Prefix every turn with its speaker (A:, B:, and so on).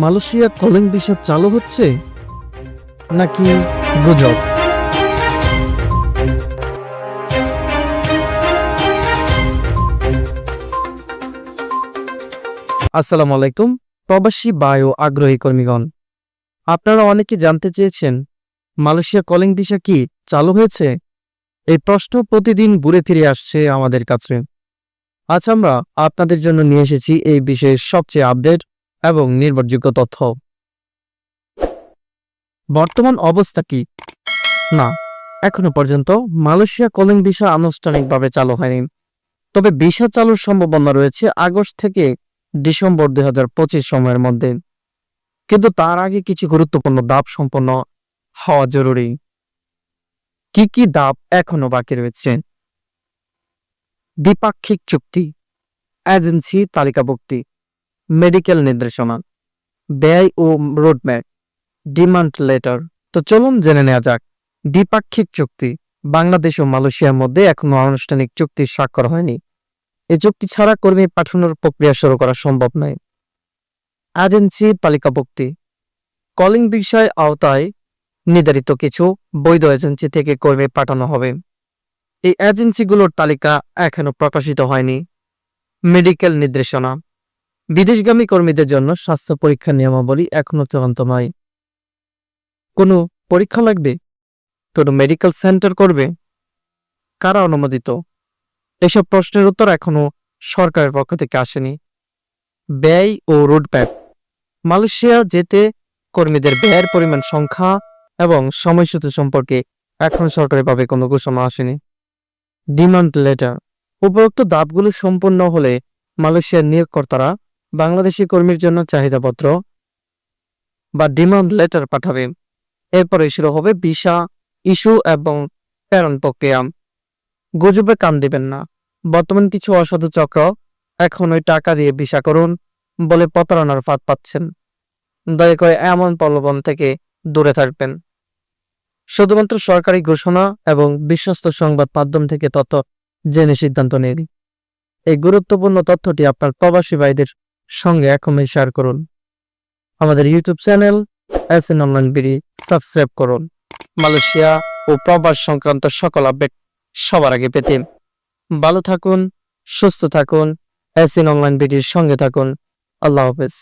A: Malaysia calling visa চালু হচ্ছে নাকি গুজব? আসসালামু আলাইকুম প্রবাসী বায়ু আগ্রহী কর্মীগণ, আপনারা অনেকে জানতে চেয়েছেন মালয়েশিয়া কলিং ভিসা কি চালু হয়েছে। এই প্রশ্ন প্রতিদিন ঘুরে ফিরে আসছে আমাদের কাছে। আজ আমরা আপনাদের জন্য নিয়ে এসেছি এই বিষয়ের সবচেয়ে আপডেট এবং নির্ভরযোগ্য তথ্য। বর্তমান অবস্থা কি? না, এখনো পর্যন্ত মালয়েশিয়া কলিং ভিসা আনুষ্ঠানিকভাবে চালু হয়নি, তবে ভিসা চালুর সম্ভাবনা রয়েছে আগস্ট থেকে ডিসেম্বর 2025 সময়ের মধ্যে। কিন্তু তার আগে কিছু গুরুত্বপূর্ণ ধাপ সম্পন্ন হওয়া জরুরি। কি কি ধাপ এখনো বাকি রয়েছে? দ্বিপাক্ষিক চুক্তি, এজেন্সি তালিকাভুক্তি, মেডিকেল নির্দেশনা, ব্যয় ও রোডম্যাপ, ডিমান্ড লেটার। তো চলুন জেনে নেওয়া যাক। দ্বিপাক্ষিক চুক্তি, বাংলাদেশ ও মালয়েশিয়ার মধ্যে এখনো আনুষ্ঠানিক চুক্তি স্বাক্ষর হয়নি। এই চুক্তি ছাড়া কর্মী পাঠানোর প্রক্রিয়া শুরু করা সম্ভব নয়। এজেন্সি তালিকাভুক্তি, কলিং বিষয় আওতায় নির্ধারিত কিছু বৈধ এজেন্সি থেকে কর্মী পাঠানো হবে। এই এজেন্সিগুলোর তালিকা এখনো প্রকাশিত হয়নি। মেডিকেল নির্দেশনা, বিদেশগামী কর্মীদের জন্য স্বাস্থ্য পরীক্ষার নিয়মাবলী এখনো চূড়ান্ত নয়। কোনো পরীক্ষা লাগবে? কোনো মেডিকেল সেন্টার করবে? কারা অনুমোদিত? এসব প্রশ্নের উত্তর এখনো সরকারের পক্ষ থেকে আসেনি। ব্যয় ও রোডম্যাপ, মালয়েশিয়া যেতে কর্মীদের ব্যয়ের পরিমাণ, সংখ্যা এবং সময়সূচি সম্পর্কে এখন সরকারিভাবে কোনো ঘোষণা আসেনি। ডিমান্ড লেটার, উপরোক্ত ধাপগুলো সম্পন্ন হলে মালয়েশিয়ার নিয়োগকর্তারা বাংলাদেশি কর্মীর জন্য চাহিদাপত্র বা ডিমান্ড লেটার পাঠাবে। এরপরে শুরু হবে ভিসা ইস্যু এবং প্রেরণ প্রক্রিয়া। গুজবে কান দিবেন না। বর্তমান কিছু অসাধু চক্র এখন ওই টাকা দিয়ে ভিসা করুন বলে প্রতারণার ফাঁদ পাচ্ছেন। দয়া করে এমন প্রলোভন থেকে দূরে থাকবেন। শুধুমাত্র সরকারি ঘোষণা এবং বিশ্বস্ত সংবাদ মাধ্যম থেকে তথ্য জেনে সিদ্ধান্ত নিন। এই গুরুত্বপূর্ণ তথ্যটি আপনার প্রবাসী ভাইদের সঙ্গে এখনই শেয়ার করুন। আমাদের YouTube channel SN online BD subscribe করুন। মালয়েশিয়া ও প্রবাস সংক্রান্ত সকল আপডেট সবার আগে পেতে ভালো থাকুন, সুস্থ থাকুন, এসএন অনলাইন বিডির সঙ্গে থাকুন। আল্লাহ হাফেজ।